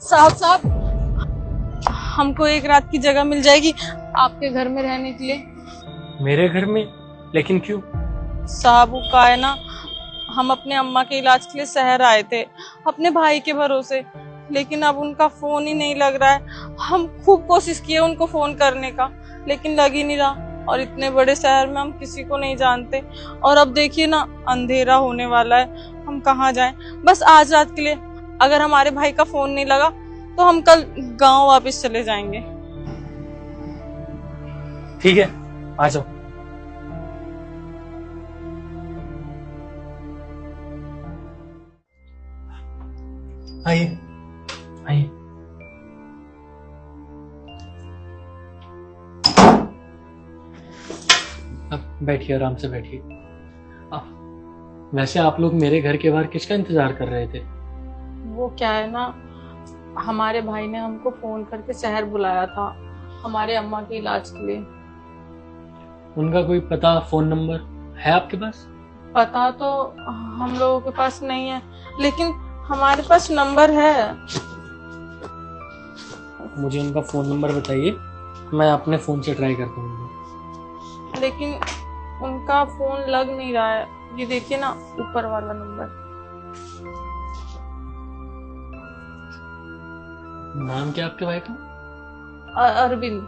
साहब साहब, हमको एक रात की जगह मिल जाएगी आपके घर में रहने के लिए? मेरे घर में? लेकिन क्यों? साहब वो का है ना, हम अपने अम्मा के इलाज के लिए शहर आए थे अपने भाई के भरोसे, लेकिन अब उनका फोन ही नहीं लग रहा है। हम खूब कोशिश किए उनको फोन करने का, लेकिन लग ही नहीं रहा। और इतने बड़े शहर में हम किसी को नहीं जानते, और अब देखिए ना अंधेरा होने वाला है, हम कहाँ जाएं? बस आज रात के लिए, अगर हमारे भाई का फोन नहीं लगा तो हम कल गांव वापस चले जाएंगे। ठीक है, आ जाओ। आइए आइए। अब बैठिए, आराम से बैठिए। वैसे आप लोग मेरे घर के बाहर किसका इंतजार कर रहे थे? वो क्या है ना, हमारे भाई ने हमको फोन करके शहर बुलाया था हमारे अम्मा के इलाज के लिए। उनका कोई पता, फोन नंबर है आपके पास? पता तो हम लोगों के पास नहीं है, लेकिन हमारे पास नंबर है। मुझे उनका फोन नंबर बताइए, मैं अपने फोन से ट्राई करता हूँ। लेकिन उनका फोन लग नहीं रहा है। ये देखिए ना ऊपर वाला नंबर। नाम क्या आपके भाई का? अरविंद।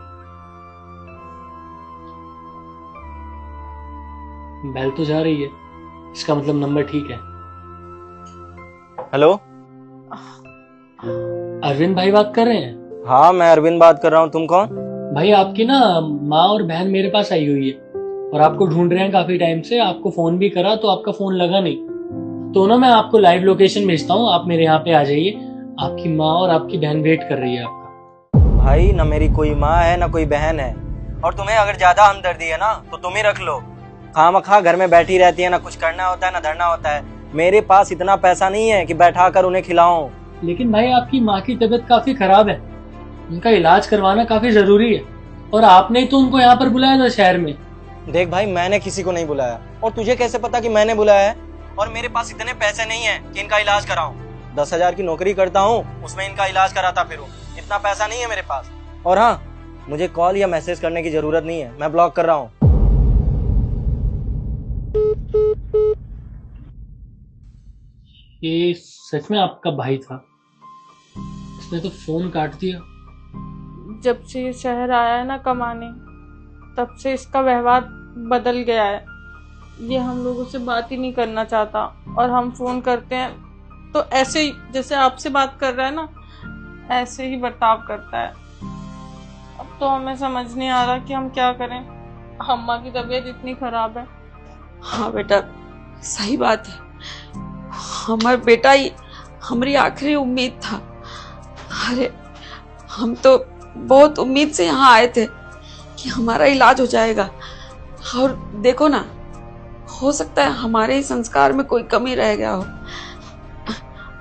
बेल तो जा रही है, इसका मतलब नंबर ठीक है। हेलो, अरविंद भाई बात कर रहे हैं? हाँ मैं अरविंद बात कर रहा हूँ। तुम कौन? भाई आपकी ना माँ और बहन मेरे पास आई हुई है और आपको ढूंढ रहे हैं काफी टाइम से। आपको फोन भी करा तो आपका फोन लगा नहीं, तो ना मैं आपको लाइव लोकेशन भेजता हूँ, आप मेरे यहाँ पे आ जाइए। आपकी माँ और आपकी बहन वेट कर रही है आपका। भाई ना मेरी कोई माँ है ना कोई बहन है, और तुम्हें अगर ज्यादा हमदर्दी है ना तो तुम ही रख लो। खामखा घर में बैठी रहती है, ना कुछ करना होता है ना धरना होता है। मेरे पास इतना पैसा नहीं है कि बैठा कर उन्हें खिलाऊं। लेकिन भाई आपकी माँ की तबीयत काफी खराब है, उनका इलाज करवाना काफी जरूरी है, और आपने तो उनको यहाँ पर बुलाया था शहर में। देख भाई, मैंने किसी को नहीं बुलाया, और तुझे कैसे पता कि मैंने बुलाया है? और मेरे पास इतने पैसे नहीं है कि इनका इलाज कराऊं। 10,000 की नौकरी करता हूँ, उसमें इनका इलाज कराता फिरूं। इतना पैसा नहीं है मेरे पास। और हाँ, मुझे कॉल या मैसेज करने की जरूरत नहीं है, मैं ब्लॉक कर रहा हूँ। ये सच में आपका भाई था? इसने तो फोन काट दिया। जब से ये शहर आया है ना कमाने, तब से इसका व्यवहार बदल गया है। ये हम लोगों से बात ही नहीं करना चाहता, और हम फोन करते हैं तो ऐसे ही जैसे आपसे बात कर रहा है ना, ऐसे ही बर्ताव करता है। अब तो हमें समझ नहीं आ रहा कि हम क्या करें। अम्मा की तबीयत इतनी खराब है। हाँ बेटा, सही बात है। हमारा बेटा ही हमारी आखिरी उम्मीद था। अरे हम तो बहुत उम्मीद से यहाँ आए थे कि हमारा इलाज हो जाएगा, और देखो ना, हो सकता है हमारे ही संस्कार में कोई कमी रह गया हो।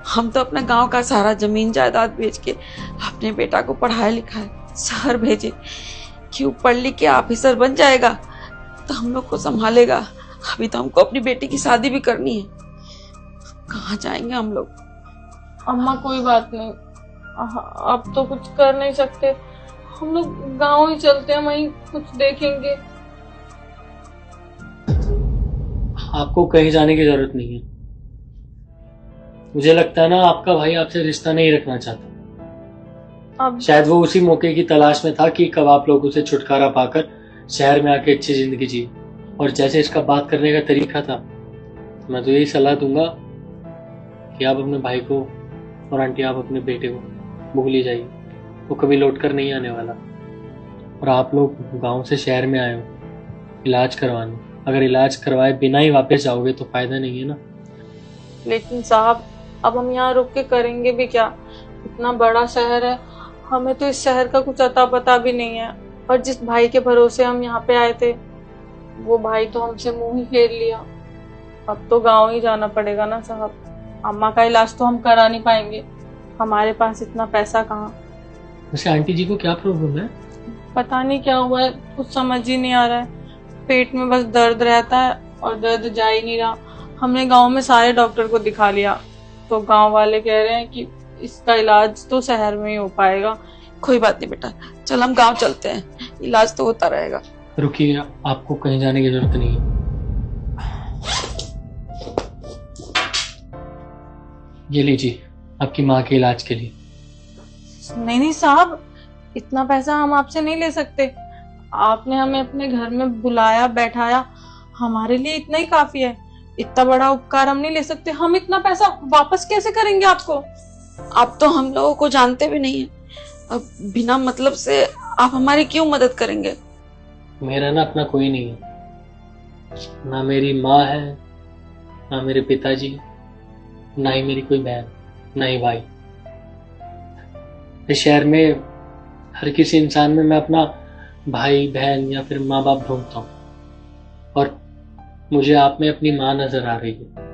हम तो अपने गांव का सारा जमीन जायदाद बेच के अपने बेटा को पढ़ाया लिखाया शहर भेजे कि वो पढ़ लिख के ऑफिसर बन जाएगा तो हम लोग को संभालेगा। अभी तो हमको अपनी बेटी की शादी भी करनी है, कहाँ जाएंगे हम लोग? अम्मा कोई बात नहीं, अब तो कुछ कर नहीं सकते। हम लोग गांव ही चलते हैं, वहीं कुछ देखेंगे। आपको कहीं जाने की जरूरत नहीं है। मुझे लगता है ना आपका भाई आपसे रिश्ता नहीं रखना चाहता। अब शायद वो उसी मौके की तलाश में था कि कब आप लोगों से छुटकारा पाकर शहर में आके अच्छी जिंदगी जी। और जैसे इसका बात करने का तरीका था, मैं तो यही सलाह दूंगा कि आप अपने भाई को और आंटी आप अपने बेटे को भूल ही जाइए, वो कभी लौट कर नहीं आने वाला। और आप लोग गांव से शहर में आए हो इलाज करवाने, अगर इलाज करवाए बिना ही वापस जाओगे तो फायदा नहीं है ना। लेकिन साहब, अब हम यहाँ रुक के करेंगे भी क्या? इतना बड़ा शहर है, हमें तो इस शहर का कुछ अता पता भी नहीं है। और जिस भाई के भरोसे हम यहाँ पे आए थे, वो भाई तो हमसे मुंह ही फेर लिया। अब तो गांव ही जाना पड़ेगा ना साहब। अम्मा का इलाज तो हम करा नहीं पाएंगे, हमारे पास इतना पैसा कहाँ। वैसे आंटी जी को क्या प्रॉब्लम है? पता नहीं क्या हुआ है, कुछ समझ ही नहीं आ रहा है। पेट में बस दर्द रहता है और दर्द जा ही नहीं रहा। हमने गांव में सारे डॉक्टर को दिखा लिया, तो गांव वाले कह रहे हैं कि इसका इलाज तो शहर में ही हो पाएगा। कोई बात नहीं बेटा, चल हम गांव चलते हैं, इलाज तो होता रहेगा। रुकिए, आपको कहीं जाने की जरूरत नहीं है। ये लीजिए आपकी माँ के इलाज के लिए। नहीं साहब, इतना पैसा हम आपसे नहीं ले सकते। आपने हमें अपने घर में बुलाया बैठाया, हमारे लिए इतना ही काफी है। इतना बड़ा उपकार हम नहीं ले सकते। हम इतना पैसा वापस कैसे करेंगे आपको? आप तो हम लोगों को जानते भी नहीं है, अब बिना मतलब से आप हमारी क्यों मदद करेंगे? मेरा ना अपना कोई नहीं है, ना मेरी माँ है, ना मेरे पिताजी, ना ही मेरी कोई बहन, ना ही भाई। इस शहर में हर किसी इंसान में मैं अपना भाई बहन या फिर माँ बाप ढूंढता हूँ, और मुझे आप में अपनी माँ नजर आ रही है।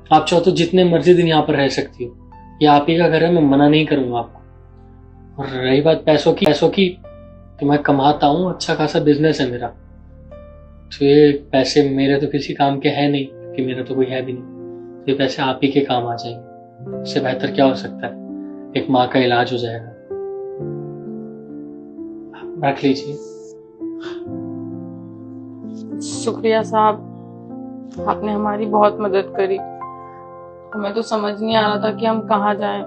आप चाहो तो जितने मर्जी दिन यहाँ पर रह सकती हो, ये आप ही का घर है, मैं मना नहीं करूंगा आपको। और रही बात पैसों की तो मैं कमाता हूँ, अच्छा खासा बिजनेस है मेरा, तो ये पैसे मेरे तो किसी काम के है नहीं, क्योंकि मेरा तो कोई है भी नहीं। तो ये पैसे आप ही के काम आ जाएंगे। इससे बेहतर क्या हो सकता है, एक माँ का इलाज हो जाएगा। रख लीजिए। शुक्रिया साहब, आपने हमारी बहुत मदद करी। हमें तो समझ नहीं आ रहा था कि हम कहाँ जाएं।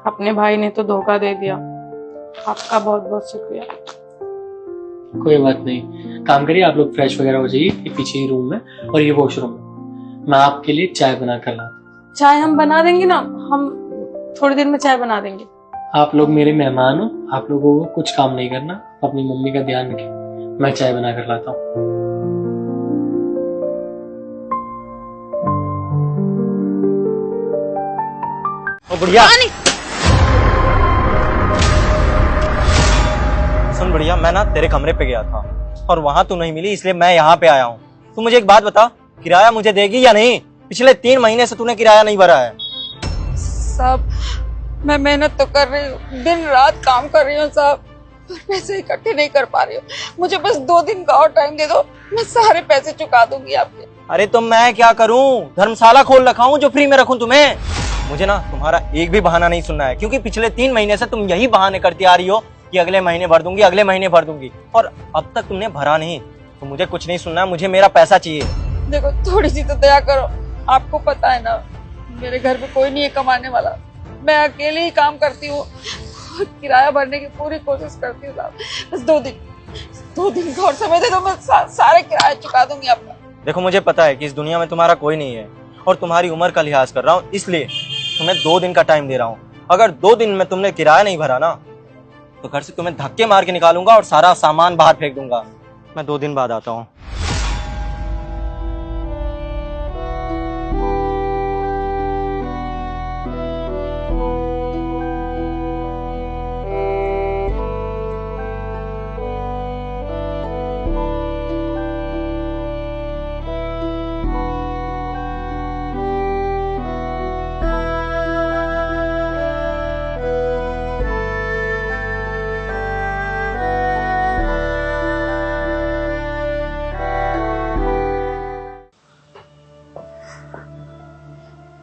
अपने भाई ने तो धोखा दे दिया। आपका बहुत बहुत शुक्रिया। कोई बात नहीं, काम करिए, आप लोग फ्रेश वगैरह हो जाइए, ये पीछे ही रूम में और ये वॉशरूम में। मैं आपके लिए चाय बना कर लाता। चाय हम बना देंगे ना, हम थोड़ी देर में चाय बना देंगे। आप लोग मेरे मेहमान हो, आप लोगों को कुछ काम नहीं करना, अपनी मम्मी का ध्यान रखिए। मैं चाय बना कर लाता हूँ। बुढ़िया, सुन बुढ़िया, मैं ना तेरे कमरे पे गया था और वहां तू नहीं मिली, इसलिए मैं यहाँ पे आया हूँ। तू मुझे एक बात बता, किराया मुझे देगी या नहीं? पिछले 3 महीने से तूने किराया नहीं भरा है। साहब, मैं मेहनत तो कर रही हूँ, दिन रात काम कर रही हूँ साहब, पर पैसे इकट्ठे नहीं कर पा रही हूँ। मुझे बस 2 दिन का और टाइम दे दो, मैं सारे पैसे चुका दूंगी आपके। अरे तो मैं क्या करूँ? धर्मशाला खोल रखा हूँ जो फ्री में रखूँ तुम्हें? मुझे ना तुम्हारा एक भी बहाना नहीं सुनना है, क्योंकि पिछले 3 महीने से तुम यही बहाने करती आ रही हो कि अगले महीने भर दूंगी, अगले महीने भर दूंगी, और अब तक तुमने भरा नहीं। तो मुझे कुछ नहीं सुनना है, मुझे मेरा पैसा चाहिए। देखो, थोड़ी सी तो दया करो। आपको पता है ना, मेरे घर पे कोई नहीं है कमाने वाला, मैं अकेले ही काम करती हूँ, किराया भरने की पूरी कोशिश करती हूँ। बस 2 दिन का और समय दे दो, मैं सारे किराया चुका दूंगी आपका। देखो, मुझे पता है कि इस दुनिया में तुम्हारा कोई नहीं है, और तुम्हारी उम्र का लिहाज कर रहा हूँ, इसलिए तुम्हें 2 दिन का टाइम दे रहा हूँ। अगर 2 दिन में तुमने किराया नहीं भरा ना, तो घर से तुम्हें धक्के मार के निकालूंगा और सारा सामान बाहर फेंक दूंगा। मैं 2 दिन बाद आता हूँ।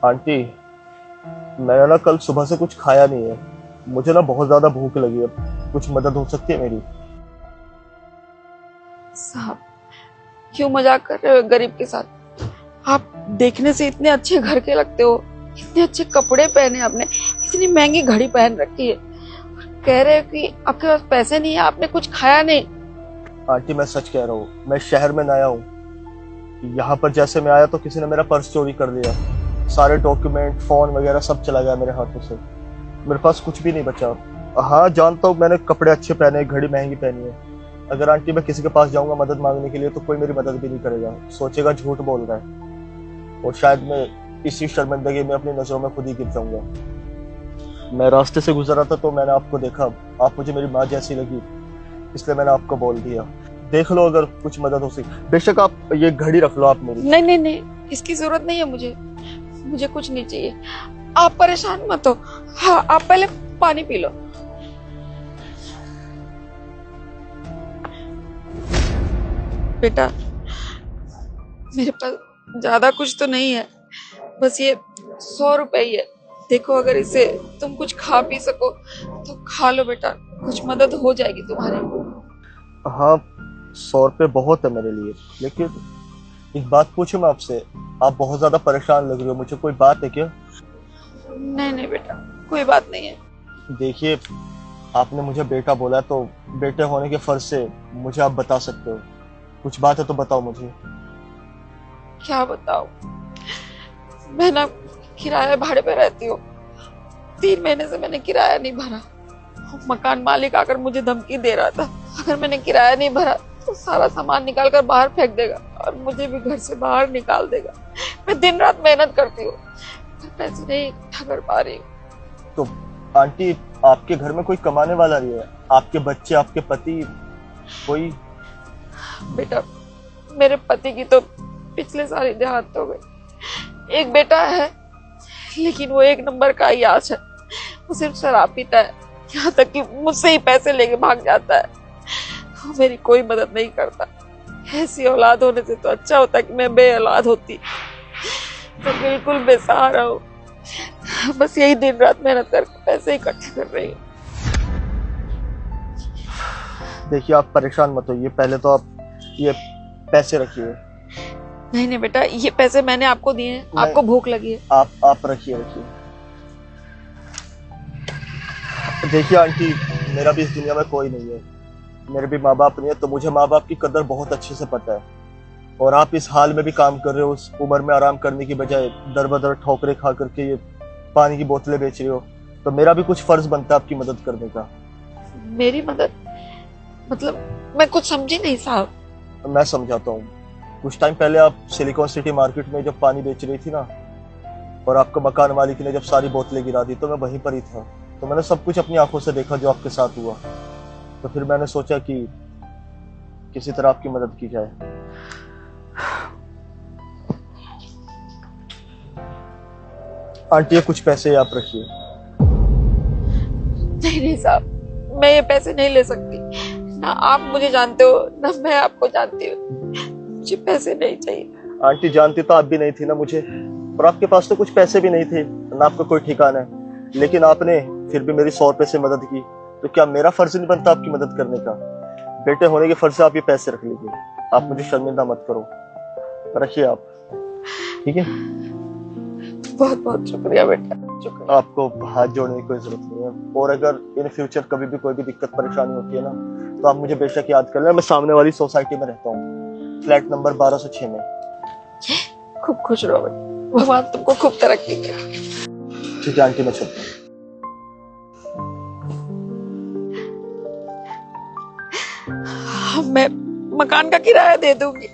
आंटी, मैंने ना कल सुबह से कुछ खाया नहीं है, मुझे ना बहुत ज्यादा भूख लगी है, कुछ मदद हो सकती है मेरी? साहब, क्यों मजाक कर रहे हो गरीब के साथ? आप देखने से इतने अच्छे घर के लगते हो, इतने अच्छे कपड़े पहने आपने, इतनी महंगी घड़ी पहन रखी है, और कह रहे हो कि आपके पास पैसे नहीं है, आपने कुछ खाया नहीं। आंटी, मैं सच कह रहा हूँ, मैं शहर में नया हूँ। यहाँ पर जैसे मैं आया तो किसी ने मेरा पर्स चोरी कर लिया, सारे डॉक्यूमेंट, फोन वगैरह सब चला गया मेरे हाथों से, मेरे पास कुछ भी नहीं बचा। हाँ, जानता हूँ मैंने कपड़े अच्छे पहने, घड़ी महंगी पहनी है। अगर आंटी मैं किसी के पास जाऊंगा मदद मांगने के लिए तो कोई मेरी मदद भी नहीं करेगा, सोचेगा झूठ बोल रहा है, और शायद मैं इसी शर्मिंदगी में अपनी नजरों में खुद ही गिर जाऊंगा। मैं रास्ते से गुजर रहा था तो मैंने आपको देखा, आप मुझे मेरी माँ जैसी लगी, इसलिए मैंने आपको बोल दिया। देख लो अगर कुछ मदद हो सके। बेशक आप ये घड़ी रख लो आप मेरी। नहीं नहीं नहीं, इसकी जरूरत नहीं है मुझे कुछ नहीं चाहिए, आप परेशान मत हो। हाँ, आप पहले पानी पी लो। बेटा, मेरे पास ज्यादा कुछ तो नहीं है, बस ये 100 रुपए ही है, देखो अगर इसे तुम कुछ खा पी सको तो खा लो बेटा, कुछ मदद हो जाएगी तुम्हारी। हाँ, 100 रुपये बहुत है मेरे लिए, लेकिन एक बात पूछूं मैं आपसे, आप बहुत ज्यादा परेशान लग रही हो, मुझे कोई बात है क्या? नहीं नहीं बेटा, कोई बात नहीं है। देखिए, आपने मुझे बेटा बोला है, तो बेटे होने के फर्ज से मुझे आप बता सकते हो, कुछ बात है तो बताओ मुझे। क्या बताओ, मैं ना किराया भाड़े पे रहती हूँ। 3 महीने से मैंने किराया नहीं भरा। मकान मालिक आकर मुझे धमकी दे रहा था, अगर मैंने किराया नहीं भरा तो सारा सामान निकाल कर बाहर फेंक देगा और मुझे भी घर से बाहर निकाल देगा। मैं दिन रात मेहनत करती हूँ पर पैसे नहीं इकट्ठा कर पा रही हूँ। तो आंटी, आपके घर में कोई कमाने वाला नहीं है? आपके बच्चे, आपके पति, कोई? बेटा, मेरे पति की तो पिछले साल ही देहांत हो गई। एक बेटा है लेकिन वो 1 नंबर का याच है। वो सिर्फ शराब पीता है, यहाँ तक कि मुझसे ही पैसे लेके भाग जाता है। वो मेरी कोई मदद नहीं करता। ऐसी औलाद होने से तो अच्छा होता कि मैं बे औलाद होती। तो बिल्कुल बेसहारा हूँ, बस यही दिन रात मेहनत करके पैसे इकट्ठे कर रही हूँ। देखिए, आप परेशान मत होइए, पहले तो आप ये पैसे रखिए। नहीं नहीं बेटा, ये पैसे मैंने आपको दिए हैं, आपको भूख लगी है। आप रखिए। देखिए आंटी, मेरा भी इस दुनिया में कोई नहीं है, मेरे भी माँ बाप नहीं है, तो मुझे माँ बाप की कदर बहुत अच्छे से पता है। और आप इस हाल में भी काम कर रहे हो, उस उम्र में आराम करने की बजाय दर बदर ठोकरे खा करके ये पानी की बोतलें बेच रहे हो, तो मेरा भी कुछ फर्ज बनता है आपकी मदद करने का। मेरी मदद? मतलब मैं कुछ समझी नहीं साहब। मैं समझाता हूँ। कुछ टाइम पहले आप सिलिकॉन सिटी मार्केट में जब पानी बेच रही थी ना, और आपको मकान मालिक ने जब सारी बोतलें गिरा दी, तो मैं वहीं पर ही था। तो मैंने सब कुछ अपनी आंखों से देखा जो आपके साथ हुआ। तो फिर मैंने सोचा कि किसी तरह आपकी मदद की जाए। आंटी, ये कुछ पैसे आप रखिए। नहीं साहब, मैं ये पैसे नहीं ले सकती। ना आप मुझे जानते हो ना मैं आपको जानती हूँ। मुझे पैसे नहीं चाहिए। आंटी, जानती तो आप भी नहीं थी ना मुझे, और आपके पास तो कुछ पैसे भी नहीं थे ना, आपका कोई ठिकाना है, लेकिन आपने फिर भी मेरी 100 रुपए से मदद की। तो क्या मेरा फर्ज नहीं बनता आपकी मदद करने का? बेटे होने के फर्ज से आप ये पैसे रख लीजिए, आप मुझे शर्मिंदा मत करो। रखिए आप, ठीक है? बहुत बहुत शुक्रिया बेटा, शुक्रिया। आपको हाथ जोड़ने की कोई जरूरत नहीं है, और अगर इन फ्यूचर कभी भी कोई भी दिक्कत परेशानी होती है ना, तो आप मुझे बेशक याद कर लेना। मैं सामने वाली सोसाइटी में रहता हूँ, फ्लैट नंबर 1206 में। खूब खुश रहो बेटा, भगवान तुमको खूब तरक्की करे। ठीक है आंटी, मैं चलता हूँ। मैं मकान का किराया दे दूंगी।